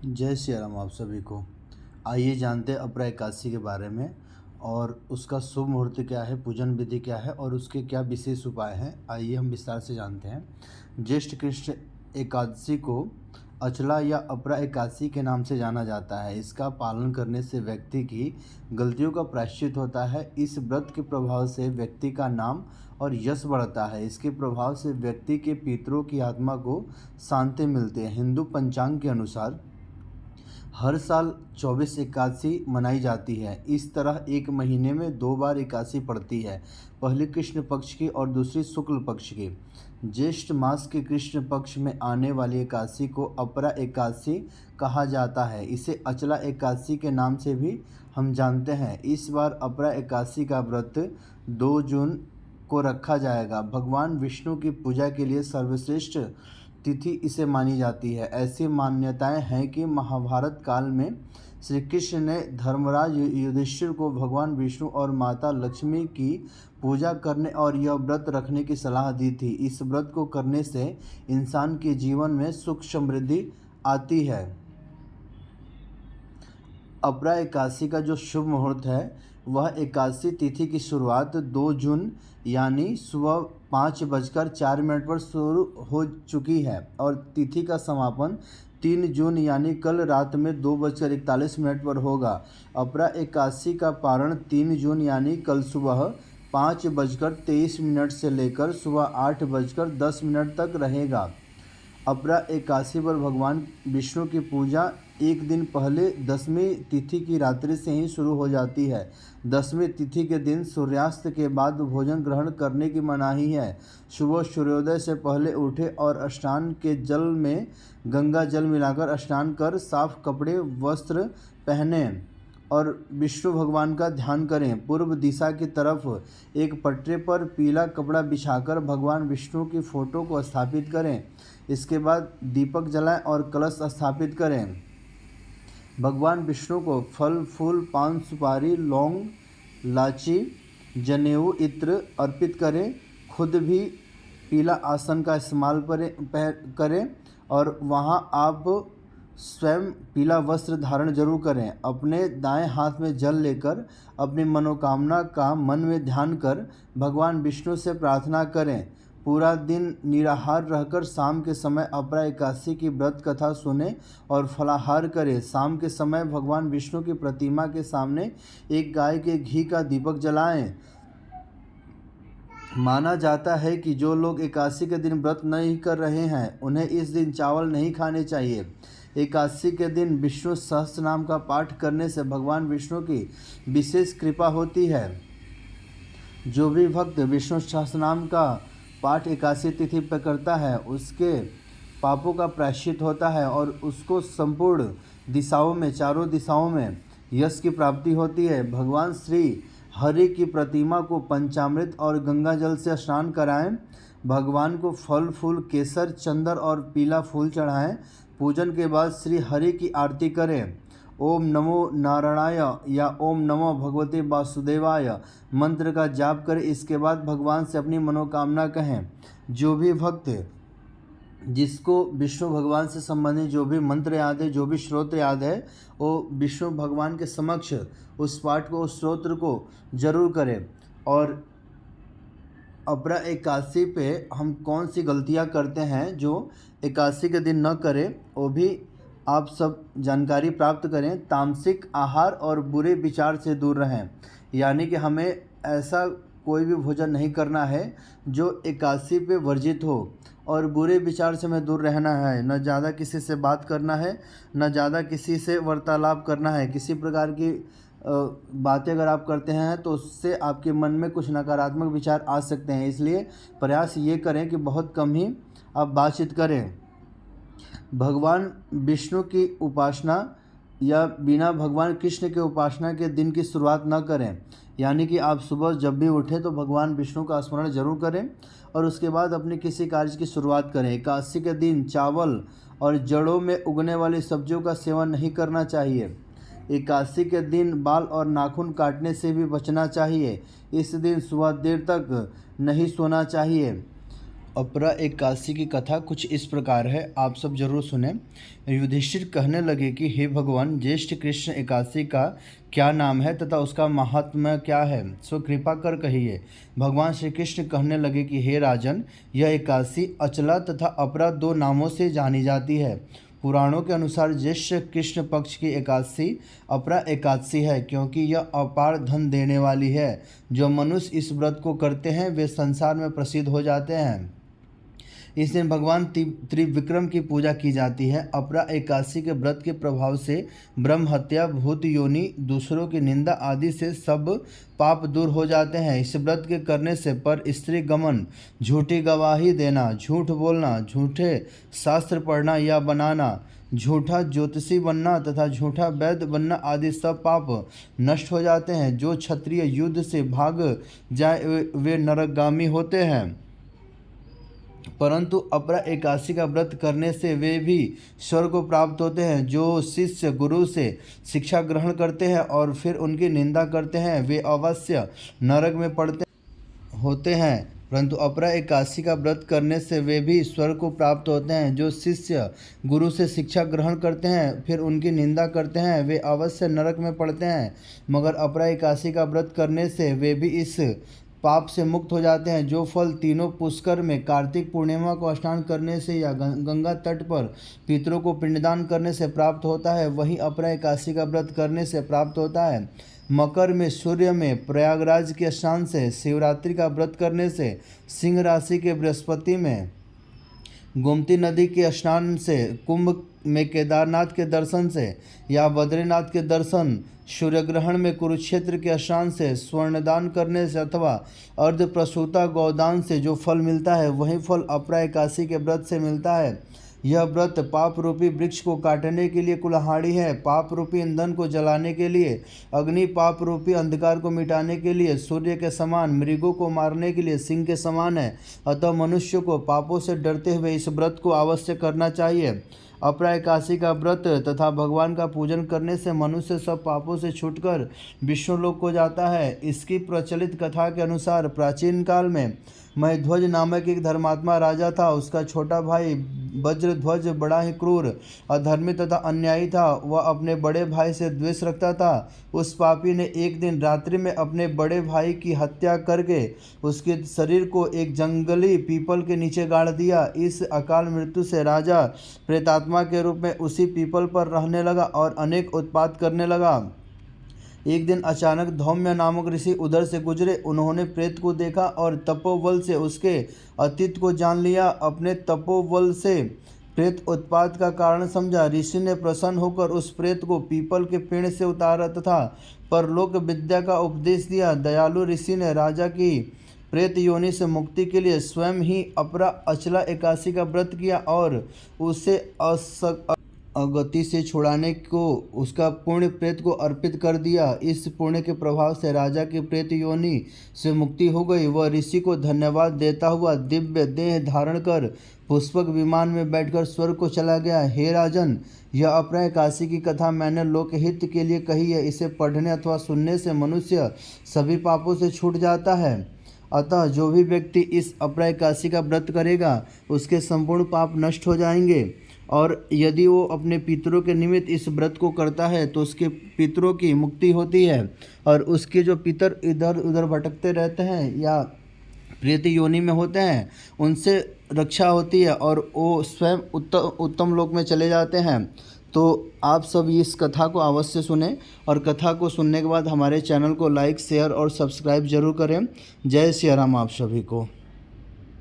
जय श्री राम आप सभी को। आइए जानते हैं अपरा एकादशी के बारे में और उसका शुभ मुहूर्त क्या है, पूजन विधि क्या है और उसके क्या विशेष उपाय हैं। आइए हम विस्तार से जानते हैं। ज्येष्ठ कृष्ण एकादशी को अचला या अपरा एकादशी के नाम से जाना जाता है। इसका पालन करने से व्यक्ति की गलतियों का प्रायश्चित होता है। इस व्रत के प्रभाव से व्यक्ति का नाम और यश बढ़ता है। इसके प्रभाव से व्यक्ति के पितरों की आत्मा को शांति मिलती है। हिंदू पंचांग के अनुसार हर साल 24 एकादशी मनाई जाती है। इस तरह एक महीने में 2 बार एकादशी पड़ती है, पहली कृष्ण पक्ष की और दूसरी शुक्ल पक्ष की। ज्येष्ठ मास के कृष्ण पक्ष में आने वाली एकादशी को अपरा एकादशी कहा जाता है। इसे अचला एकादशी के नाम से भी हम जानते हैं। इस बार अपरा एकादशी का व्रत 2 जून को रखा जाएगा। भगवान विष्णु की पूजा के लिए सर्वश्रेष्ठ तिथि इसे मानी जाती है। ऐसी मान्यताएं हैं कि महाभारत काल में श्री कृष्ण ने धर्मराज युधिष्ठिर को भगवान विष्णु और माता लक्ष्मी की पूजा करने और यह व्रत रखने की सलाह दी थी। इस व्रत को करने से इंसान के जीवन में सुख समृद्धि आती है। अपरा एकादशी का जो शुभ मुहूर्त है वह एकादशी तिथि की शुरुआत 2 जून यानी सुबह 5:04 पर शुरू हो चुकी है और तिथि का समापन 3 जून यानी कल रात में 2:41 पर होगा। अपरा एकादशी का पारण 3 जून यानी कल सुबह 5:23 से लेकर सुबह 8:10 तक रहेगा। अपरा एकादशी पर भगवान विष्णु की पूजा एक दिन पहले 10वीं तिथि की रात्रि से ही शुरू हो जाती है। 10वीं तिथि के दिन सूर्यास्त के बाद भोजन ग्रहण करने की मनाही है। सुबह सूर्योदय से पहले उठे और स्नान के जल में गंगा जल मिलाकर स्नान कर साफ कपड़े वस्त्र पहने और विष्णु भगवान का ध्यान करें। पूर्व दिशा की तरफ एक पटरे पर पीला कपड़ा बिछाकर भगवान विष्णु की फोटो को स्थापित करें। इसके बाद दीपक जलाएं और कलश स्थापित करें। भगवान विष्णु को फल फूल पान सुपारी लौंग लाची जनेऊ इत्र अर्पित करें। खुद भी पीला आसन का इस्तेमाल करें और वहां आप स्वयं पीला वस्त्र धारण जरूर करें। अपने दाएं हाथ में जल लेकर अपनी मनोकामना का मन में ध्यान कर भगवान विष्णु से प्रार्थना करें। पूरा दिन निराहार रहकर शाम के समय अपरा एकादशी की व्रत कथा सुने और फलाहार करें। शाम के समय भगवान विष्णु की प्रतिमा के सामने एक गाय के घी का दीपक जलाएं। माना जाता है कि जो लोग एकादशी के दिन व्रत नहीं कर रहे हैं उन्हें इस दिन चावल नहीं खाने चाहिए। एकादशी के दिन विष्णु सहस्त्र नाम का पाठ करने से भगवान विष्णु की विशेष कृपा होती है। जो भी भक्त विष्णु सहस्त्र नाम का पाठ एकादशी तिथि पर करता है उसके पापों का प्रायश्चित होता है और उसको संपूर्ण दिशाओं में चारों दिशाओं में यश की प्राप्ति होती है। भगवान श्री हरि की प्रतिमा को पंचामृत और गंगा जल से स्नान कराएं। भगवान को फल फूल केसर चंदन और पीला फूल चढ़ाएं। पूजन के बाद श्री हरि की आरती करें। ओम नमो नारायणाय या ओम नमो भगवते वासुदेवाय मंत्र का जाप करें। इसके बाद भगवान से अपनी मनोकामना कहें। जो भी भक्त जिसको विष्णु भगवान से संबंधित जो भी मंत्र याद है, जो भी श्रोत्र याद है, वो विष्णु भगवान के समक्ष उस पाठ को उस श्रोत्र को जरूर करें। और अपरा एकादशी पे हम कौन सी गलतियां करते हैं जो एकादशी के दिन न करें वो भी आप सब जानकारी प्राप्त करें। तामसिक आहार और बुरे विचार से दूर रहें, यानी कि हमें ऐसा कोई भी भोजन नहीं करना है जो एकादशी पे वर्जित हो और बुरे विचार से हमें दूर रहना है। न ज़्यादा किसी से बात करना है, न ज़्यादा किसी से वार्तालाप करना है। किसी प्रकार की बातें अगर आप करते हैं तो उससे आपके मन में कुछ नकारात्मक विचार आ सकते हैं। इसलिए प्रयास ये करें कि बहुत कम ही आप बातचीत करें। भगवान विष्णु की उपासना या बिना भगवान कृष्ण के उपासना के दिन की शुरुआत न करें, यानी कि आप सुबह जब भी उठें तो भगवान विष्णु का स्मरण जरूर करें और उसके बाद अपने किसी कार्य की शुरुआत करें। एकादशी के दिन चावल और जड़ों में उगने वाली सब्जियों का सेवन नहीं करना चाहिए। एकादशी के दिन बाल और नाखून काटने से भी बचना चाहिए। इस दिन सुबह देर तक नहीं सोना चाहिए। अपरा एकादशी की कथा कुछ इस प्रकार है, आप सब जरूर सुने। युधिष्ठिर कहने लगे कि हे भगवान, ज्येष्ठ कृष्ण एकादशी का क्या नाम है तथा उसका महात्म्य क्या है, सो कृपा कर कहिए। भगवान श्री कृष्ण कहने लगे कि हे राजन, यह एकादशी अचला तथा अपरा दो नामों से जानी जाती है। पुराणों के अनुसार ज्येष्ठ कृष्ण पक्ष की एकादशी अपरा एकादशी है, क्योंकि यह अपार धन देने वाली है। जो मनुष्य इस व्रत को करते हैं वे संसार में प्रसिद्ध हो जाते हैं। इस दिन भगवान त्रिविक्रम की पूजा की जाती है। अपरा एकादशी के व्रत के प्रभाव से ब्रह्म हत्या, भूत योनि, दूसरों की निंदा आदि से सब पाप दूर हो जाते हैं। इस व्रत के करने से पर स्त्री गमन, झूठी गवाही देना, झूठ बोलना, झूठे शास्त्र पढ़ना या बनाना, झूठा ज्योतिषी बनना तथा झूठा वैद्य बनना आदि सब पाप नष्ट हो जाते हैं। जो क्षत्रिय युद्ध से भाग जाए वे नरकगामी होते हैं, परंतु अपरा एकादशी का व्रत करने से वे भी स्वर्ग को प्राप्त होते हैं। जो शिष्य गुरु से शिक्षा ग्रहण करते हैं और फिर उनकी निंदा करते हैं वे अवश्य नरक में पड़ते होते हैं, परंतु अपरा एकादशी का व्रत करने से वे भी स्वर्ग को प्राप्त होते हैं। जो शिष्य गुरु से शिक्षा ग्रहण करते हैं फिर उनकी निंदा करते हैं वे अवश्य नरक में पड़ते हैं, मगर अपरा एकादशी का व्रत करने से वे भी इस पाप से मुक्त हो जाते हैं। जो फल तीनों पुष्कर में कार्तिक पूर्णिमा को स्नान करने से या गंगा तट पर पितरों को पिंडदान करने से प्राप्त होता है, वही अपरा एकादशी का व्रत करने से प्राप्त होता है। मकर में सूर्य में प्रयागराज के स्नान से, शिवरात्रि का व्रत करने से, सिंह राशि के बृहस्पति में गोमती नदी के स्नान से, कुंभ में केदारनाथ के दर्शन से या बद्रीनाथ के दर्शन, सूर्यग्रहण में कुरुक्षेत्र के स्नान से, स्वर्णदान करने से अथवा अर्धप्रसूता गौदान से जो फल मिलता है वही फल अपरा एकादशी के व्रत से मिलता है। यह व्रत पाप रूपी वृक्ष को काटने के लिए कुल्हाड़ी है, पाप रूपी ईंधन को जलाने के लिए अग्नि, पाप रूपी अंधकार को मिटाने के लिए सूर्य के समान, मृगों को मारने के लिए सिंह के समान है। अतः मनुष्य को पापों से डरते हुए इस व्रत को अवश्य करना चाहिए। अपरा एकादशी का व्रत तथा भगवान का पूजन करने से मनुष्य सब पापों से छूटकर विष्णुलोक को जाता है। इसकी प्रचलित कथा के अनुसार प्राचीन काल में मयध्वज नामक एक धर्मात्मा राजा था। उसका छोटा भाई वज्रध्वज बड़ा ही क्रूर, अधर्मी तथा अन्यायी था। वह अपने बड़े भाई से द्वेष रखता था। उस पापी ने एक दिन रात्रि में अपने बड़े भाई की हत्या करके उसके शरीर को एक जंगली पीपल के नीचे गाड़ दिया। इस अकाल मृत्यु से राजा प्रेतात्मा के रूप में उसी पीपल पर रहने लगा और अनेक उत्पात करने लगा। एक दिन अचानक धौम्य नामक ऋषि उधर से गुजरे। उन्होंने प्रेत को देखा और तपोबल से उसके अतीत को जान लिया। अपने तपोबल से प्रेत उत्पात का कारण समझा। ऋषि ने प्रसन्न होकर उस प्रेत को पीपल के पेड़ से उतारा तथा परलोक विद्या का उपदेश दिया। दयालु ऋषि ने राजा की प्रेत योनि से मुक्ति के लिए स्वयं ही अपरा अचला एकादशी का व्रत किया और उसे अगति से छुड़ाने को उसका पुण्य प्रेत को अर्पित कर दिया। इस पुण्य के प्रभाव से राजा की प्रेत योनि से मुक्ति हो गई। वह ऋषि को धन्यवाद देता हुआ दिव्य देह धारण कर पुष्पक विमान में बैठकर स्वर्ग को चला गया। हे राजन, यह अपरा एकादशी की कथा मैंने लोकहित के लिए कही है। इसे पढ़ने अथवा सुनने से मनुष्य सभी पापों से छूट जाता है। अतः जो भी व्यक्ति इस अपरा एकादशी का व्रत करेगा उसके संपूर्ण पाप नष्ट हो जाएंगे, और यदि वो अपने पितरों के निमित्त इस व्रत को करता है तो उसके पितरों की मुक्ति होती है, और उसके जो पितर इधर उधर भटकते रहते हैं या प्रेत योनि में होते हैं उनसे रक्षा होती है और वो स्वयं उत्तम लोक में चले जाते हैं। तो आप सब इस कथा को अवश्य सुने, और कथा को सुनने के बाद हमारे चैनल को लाइक, शेयर और सब्सक्राइब जरूर करें। जय सिया राम आप सभी को।